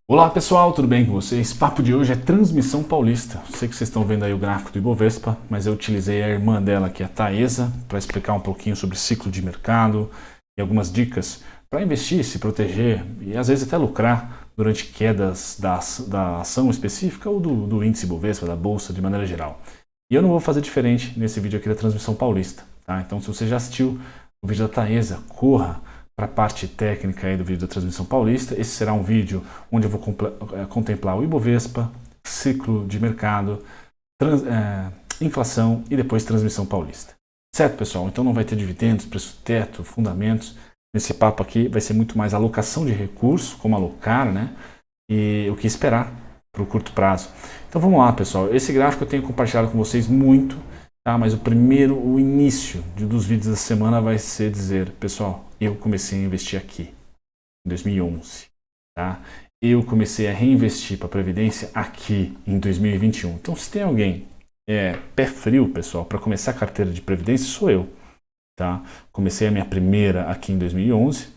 Olá pessoal, tudo bem com vocês? O papo de hoje é transmissão paulista. Sei que vocês estão vendo aí o gráfico do Ibovespa, mas eu utilizei a irmã dela, que é a Taesa, para explicar um pouquinho sobre ciclo de mercado e algumas dicas para investir, se proteger e às vezes até lucrar durante quedas da ação específica ou do índice Ibovespa, da bolsa de maneira geral. E eu não vou fazer diferente nesse vídeo aqui da transmissão paulista, tá? Então se você já assistiu o vídeo da Taesa, corra para a parte técnica aí do vídeo da transmissão paulista. Esse será um vídeo onde eu vou contemplar o Ibovespa, ciclo de mercado, inflação e depois transmissão paulista. Certo, pessoal? Então não vai ter dividendos, preço teto, fundamentos. Nesse papo aqui vai ser muito mais alocação de recursos, como alocar, né? E o que esperar para o curto prazo. Então vamos lá, pessoal. Esse gráfico eu tenho compartilhado com vocês muito, tá? Mas o início dos vídeos da semana vai ser dizer, pessoal, eu comecei a investir aqui, em 2011, tá? Eu comecei a reinvestir para a Previdência aqui, em 2021. Então, se tem alguém pé frio, pessoal, para começar a carteira de Previdência, sou eu, tá? Comecei a minha primeira aqui em 2011,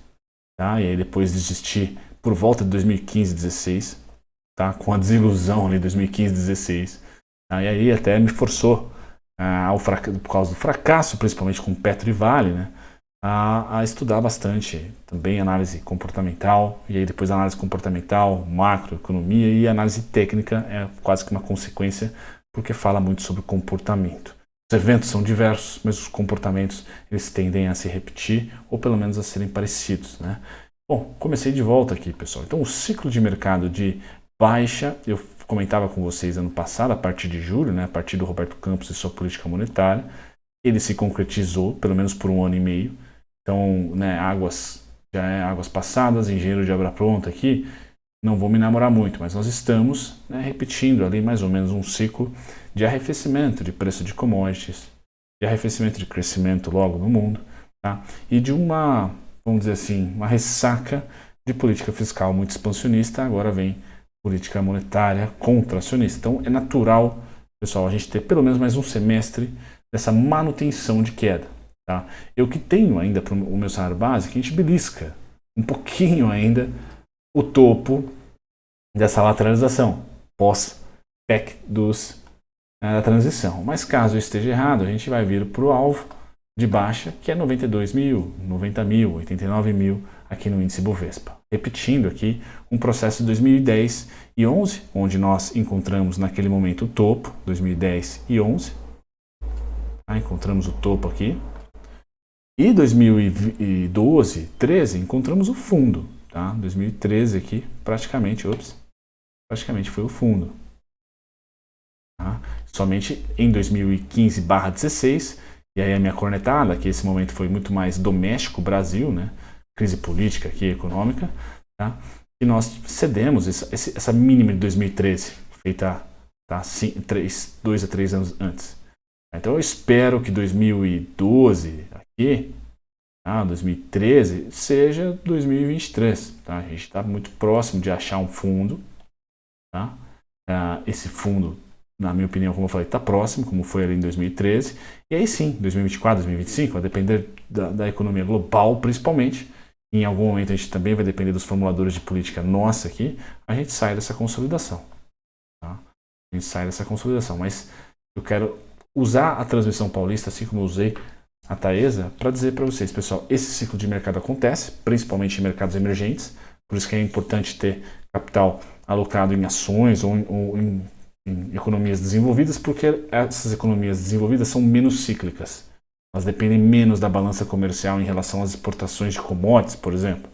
tá? E aí depois desisti por volta de 2015, 16, tá? Com a desilusão ali, 2015, 16. Tá? E aí até me forçou, por causa do fracasso, principalmente com Petro e Vale, né? A estudar bastante também análise comportamental, e aí depois análise comportamental, macroeconomia e análise técnica é quase que uma consequência, porque fala muito sobre comportamento. Os eventos são diversos, mas os comportamentos eles tendem a se repetir ou pelo menos a serem parecidos, né? Bom, comecei de volta aqui, pessoal. Então o ciclo de mercado de baixa, eu comentava com vocês ano passado, a partir de julho, né, a partir do Roberto Campos e sua política monetária, ele se concretizou pelo menos por 1 ano e meio. Então, né, águas passadas, engenheiro de obra pronta aqui, não vou me namorar muito, mas nós estamos, né, repetindo ali mais ou menos um ciclo de arrefecimento de preço de commodities, de arrefecimento de crescimento logo no mundo, tá? E de uma, vamos dizer assim, uma ressaca de política fiscal muito expansionista, agora vem política monetária contracionista. Então, é natural, pessoal, a gente ter pelo menos mais um semestre dessa manutenção de queda. Tá? Eu que tenho ainda para o meu salário base, que a gente belisca um pouquinho ainda o topo dessa lateralização pós-PEC da transição. Mas caso eu esteja errado, a gente vai vir para o alvo de baixa, que é 92 mil, 90 mil, 89 mil aqui no índice Bovespa. Repetindo aqui um processo de 2010 e 11, onde nós encontramos naquele momento o topo, 2010 e 11. Encontramos o topo aqui. E 2012, 13, encontramos o fundo, tá? 2013 aqui, praticamente foi o fundo. Tá? Somente em 2015/16, e aí a minha cornetada, que esse momento foi muito mais doméstico, Brasil, né? Crise política aqui, econômica, tá? E nós cedemos essa mínima de 2013, feita 2 a 3 anos antes. Então eu espero que 2012 aqui, 2013, seja 2023. Tá? A gente está muito próximo de achar um fundo. Tá? Esse fundo, na minha opinião, como eu falei, está próximo, como foi ali em 2013. E aí sim, 2024, 2025, vai depender da economia global, principalmente. Em algum momento a gente também vai depender dos formuladores de política nossa aqui. A gente sai dessa consolidação. Tá? A gente sai dessa consolidação. Mas eu quero usar a transmissão paulista, assim como eu usei a Taesa, para dizer para vocês, pessoal, esse ciclo de mercado acontece, principalmente em mercados emergentes, por isso que é importante ter capital alocado em ações ou em economias desenvolvidas, porque essas economias desenvolvidas são menos cíclicas. Elas dependem menos da balança comercial em relação às exportações de commodities, por exemplo.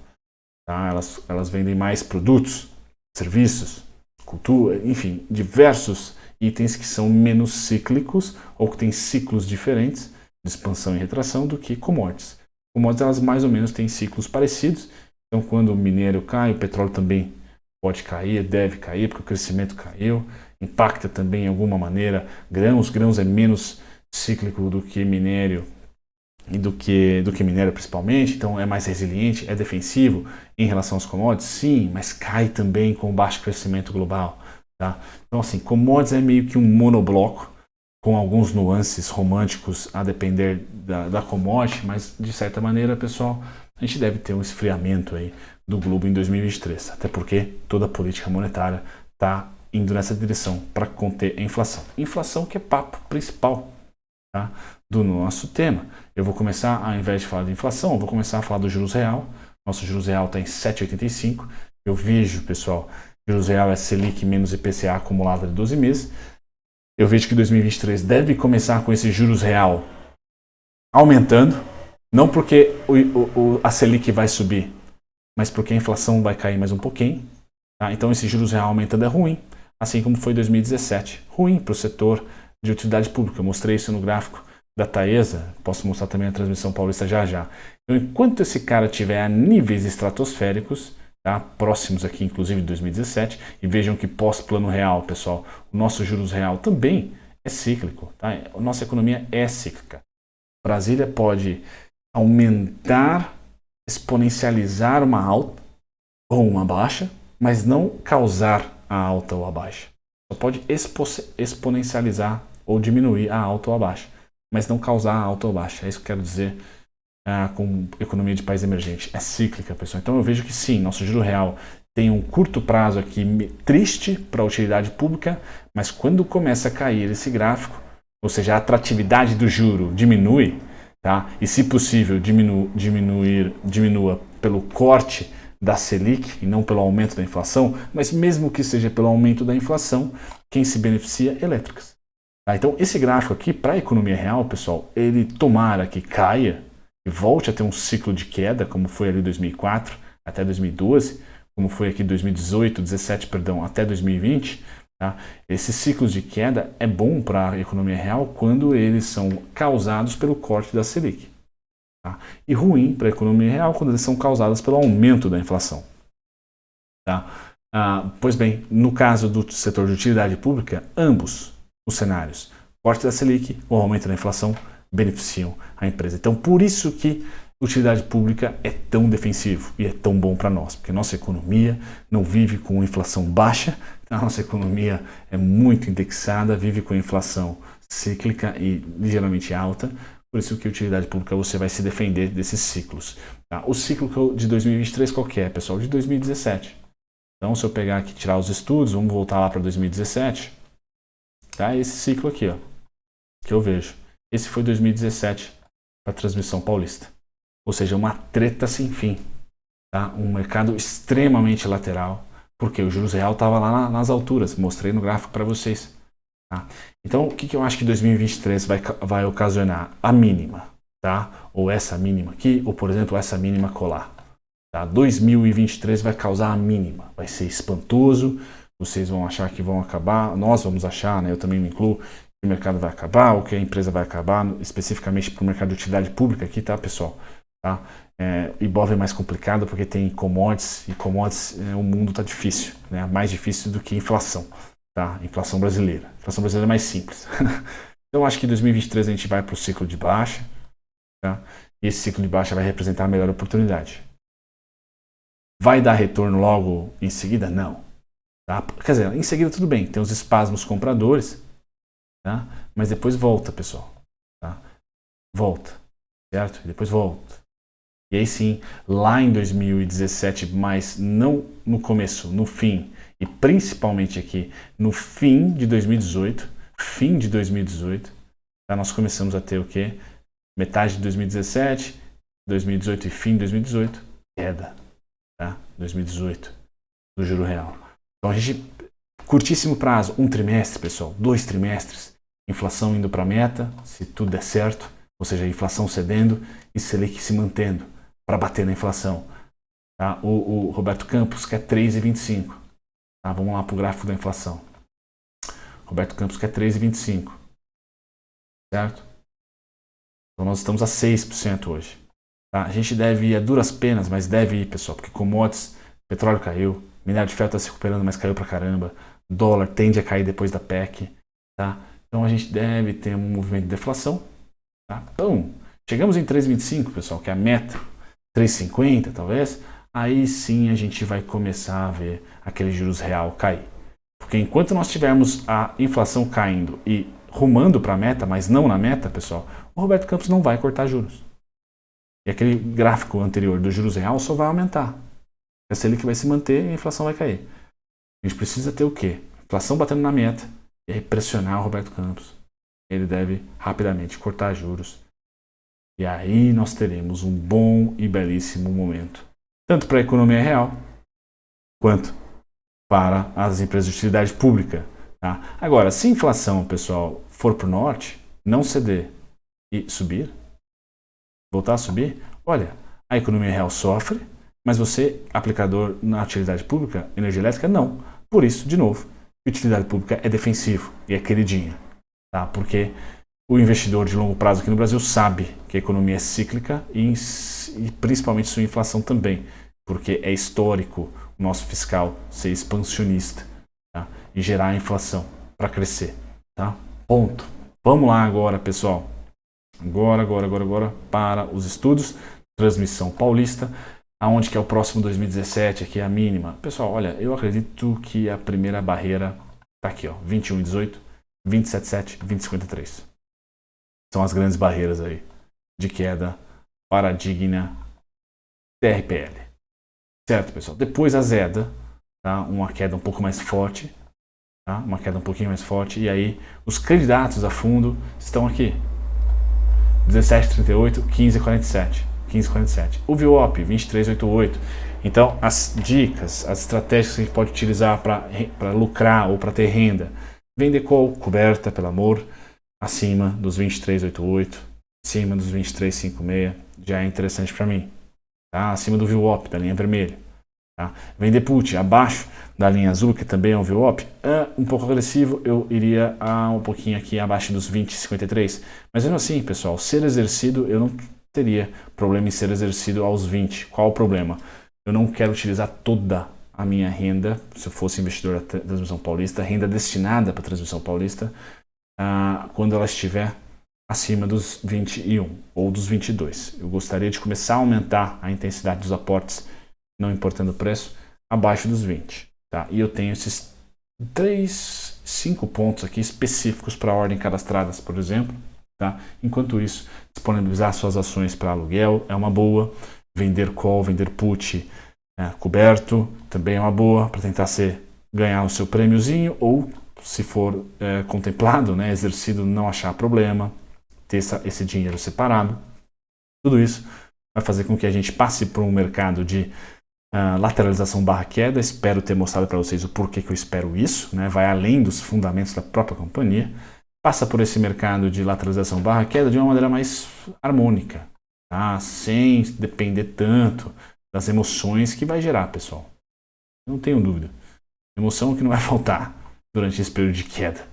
Tá? Elas vendem mais produtos, serviços, cultura, enfim, diversos itens que são menos cíclicos ou que têm ciclos diferentes de expansão e retração do que commodities. Commodities, elas mais ou menos têm ciclos parecidos, então quando o minério cai, o petróleo também pode cair, deve cair, porque o crescimento caiu, impacta também de alguma maneira grãos é menos cíclico do que minério e do que minério principalmente, então é mais resiliente, é defensivo em relação aos commodities, sim, mas cai também com o baixo crescimento global. Tá? Então, assim, commodities é meio que um monobloco, com alguns nuances românticos a depender da commodity, mas de certa maneira, pessoal, a gente deve ter um esfriamento aí do globo em 2023, até porque toda a política monetária está indo nessa direção para conter a inflação. Inflação que é papo principal, tá, do nosso tema. Eu vou começar, ao invés de falar de inflação, eu vou começar a falar do juros real. Nosso juros real está em 7,85. Eu vejo, pessoal, juros real é Selic menos IPCA acumulado de 12 meses. Eu vejo que 2023 deve começar com esse juros real aumentando, não porque a Selic vai subir, mas porque a inflação vai cair mais um pouquinho. Tá? Então esse juros real aumentando é ruim, assim como foi 2017. Ruim para o setor de utilidade pública. Eu mostrei isso no gráfico da Taesa, posso mostrar também a transmissão paulista já já. Então, enquanto esse cara estiver a níveis estratosféricos, tá, próximos aqui inclusive de 2017, e vejam que pós-plano real, pessoal, o nosso juros real também é cíclico. Tá? A nossa economia é cíclica. Brasília pode aumentar, exponencializar uma alta ou uma baixa, mas não causar a alta ou a baixa. Só pode exponencializar ou diminuir a alta ou a baixa, mas não causar a alta ou a baixa. É isso que eu quero dizer com economia de país emergente. É cíclica, pessoal. Então eu vejo que sim, nosso juro real tem um curto prazo aqui triste para a utilidade pública, mas quando começa a cair esse gráfico, ou seja, a atratividade do juro diminui, tá? E se possível diminua pelo corte da Selic e não pelo aumento da inflação, mas mesmo que seja pelo aumento da inflação, quem se beneficia? Elétricas. Tá? Então esse gráfico aqui para a economia real, pessoal, ele tomara que caia e volte a ter um ciclo de queda, como foi ali 2004 até 2012, como foi aqui 2018, 17, perdão, até 2020. Tá? Esses ciclos de queda é bom para a economia real quando eles são causados pelo corte da Selic. Tá? E ruim para a economia real quando eles são causados pelo aumento da inflação. Tá? Pois bem, no caso do setor de utilidade pública, ambos os cenários, corte da Selic ou aumento da inflação, beneficiam a empresa. Então, por isso que utilidade pública é tão defensivo e é tão bom para nós, porque nossa economia não vive com inflação baixa, a nossa economia é muito indexada, vive com inflação cíclica e ligeiramente alta, por isso que utilidade pública você vai se defender desses ciclos. Tá? O ciclo de 2023 qual que é, pessoal? De 2017. Então, se eu pegar aqui, tirar os estudos, vamos voltar lá para 2017, tá? Esse ciclo aqui, ó, que eu vejo. Esse foi 2017 para a transmissão paulista. Ou seja, uma treta sem fim. Tá? Um mercado extremamente lateral, porque o juros real estava lá nas alturas, mostrei no gráfico para vocês. Tá? Então, o que eu acho que 2023 vai ocasionar? A mínima, tá? Ou essa mínima aqui, ou por exemplo, essa mínima colar. Tá? 2023 vai causar a mínima, vai ser espantoso, vocês vão achar que vão acabar, nós vamos achar, né? Eu também me incluo, que o mercado vai acabar, ou que a empresa vai acabar, especificamente para o mercado de utilidade pública aqui, tá, pessoal? Tá? Ibov é mais complicado porque tem commodities, e commodities o mundo está difícil, né? Mais difícil do que inflação, tá? Inflação brasileira. Inflação brasileira é mais simples. Então acho que em 2023 a gente vai para o ciclo de baixa, tá? E esse ciclo de baixa vai representar a melhor oportunidade. Vai dar retorno logo em seguida? Não. Tá? Quer dizer, em seguida tudo bem, tem os espasmos compradores, tá? Mas depois volta, pessoal. Tá? Volta, certo? E depois volta. E aí sim, lá em 2017, mas não no começo, no fim, e principalmente aqui no fim de 2018, tá? Nós começamos a ter o quê? Metade de 2017, 2018 e fim de 2018, queda, tá? 2018, do juro real. Então a gente, curtíssimo prazo, um trimestre, pessoal, 2 trimestres, inflação indo para a meta, se tudo der certo, ou seja, inflação cedendo e Selic se mantendo para bater na inflação. Tá? O Roberto Campos quer 3,25. Tá? Vamos lá para o gráfico da inflação. Roberto Campos quer 3,25. Certo? Então nós estamos a 6% hoje. Tá? A gente deve ir a duras penas, mas deve ir, pessoal, porque commodities, petróleo caiu, minério de ferro está se recuperando, mas caiu pra caramba, dólar tende a cair depois da PEC. Tá? Então a gente deve ter um movimento de deflação. Tá? Então, chegamos em 3,25, pessoal, que é a meta, 3,50 talvez, aí sim a gente vai começar a ver aquele juros real cair. Porque enquanto nós tivermos a inflação caindo e rumando para a meta, mas não na meta, pessoal, o Roberto Campos não vai cortar juros. E aquele gráfico anterior do juros real só vai aumentar. A Selic vai se manter e a inflação vai cair. A gente precisa ter o quê? Inflação batendo na meta e aí pressionar o Roberto Campos. Ele deve rapidamente cortar juros. E aí nós teremos um bom e belíssimo momento, tanto para a economia real, quanto para as empresas de utilidade pública. Tá? Agora, se a inflação, pessoal, for para o norte, não ceder e subir, voltar a subir, olha, a economia real sofre, mas você, aplicador na utilidade pública, energia elétrica, não. Por isso, de novo, a utilidade pública é defensivo e é queridinha. Tá? Porque o investidor de longo prazo aqui no Brasil sabe que a economia é cíclica e principalmente sua inflação também, porque é histórico o nosso fiscal ser expansionista, tá? E gerar inflação para crescer. Tá? Ponto. Vamos lá agora, pessoal. Agora para os estudos. Transmissão paulista. Aonde que é o próximo 2017? Aqui é a mínima. Pessoal, olha, eu acredito que a primeira barreira está aqui, ó, 21,18, 27,7, 20,53. São as grandes barreiras aí de queda paradigma TRPL. Certo, pessoal? Depois a Zeda, tá? Uma queda um pouco mais forte, tá? Uma queda um pouquinho mais forte. E aí os candidatos a fundo estão aqui. 17,38, 15,47. 15,47. O VWAP, 23,88. Então, as dicas, as estratégias que a gente pode utilizar para lucrar ou para ter renda. Vender call, coberta, pelo amor, acima dos 23,88, acima dos 23,56, já é interessante para mim. Tá? Acima do VWAP, da linha vermelha. Tá? Vender put abaixo da linha azul, que também é um VWAP, é um pouco agressivo, eu iria um pouquinho aqui abaixo dos 20,53. Mas mesmo assim, pessoal, ser exercido, eu não teria problema em ser exercido aos 20. Qual o problema? Eu não quero utilizar toda a minha renda, se eu fosse investidor da Transmissão Paulista, renda destinada para a Transmissão Paulista, quando ela estiver acima dos 21 ou dos 22. Eu gostaria de começar a aumentar a intensidade dos aportes, não importando o preço, abaixo dos 20. Tá? E eu tenho esses 5 pontos aqui específicos para ordem cadastradas, por exemplo. Tá? Enquanto isso, disponibilizar suas ações para aluguel é uma boa, vender call, vender put coberto também é uma boa para tentar ganhar o seu prêmiozinho ou, se for contemplado, né, exercido, não achar problema, ter esse dinheiro separado. Tudo isso vai fazer com que a gente passe por um mercado de lateralização barra queda. Espero ter mostrado para vocês o porquê que eu espero isso, né? Vai além dos fundamentos da própria companhia. Passa por esse mercado de lateralização barra queda de uma maneira mais harmônica, tá? Sem depender tanto das emoções que vai gerar, pessoal. Não tenho dúvida. Emoção que não vai faltar durante esse período de queda.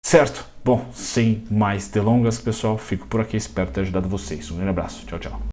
Certo? Bom, sem mais delongas, pessoal, fico por aqui. Espero ter ajudado vocês. Um grande abraço. Tchau, tchau.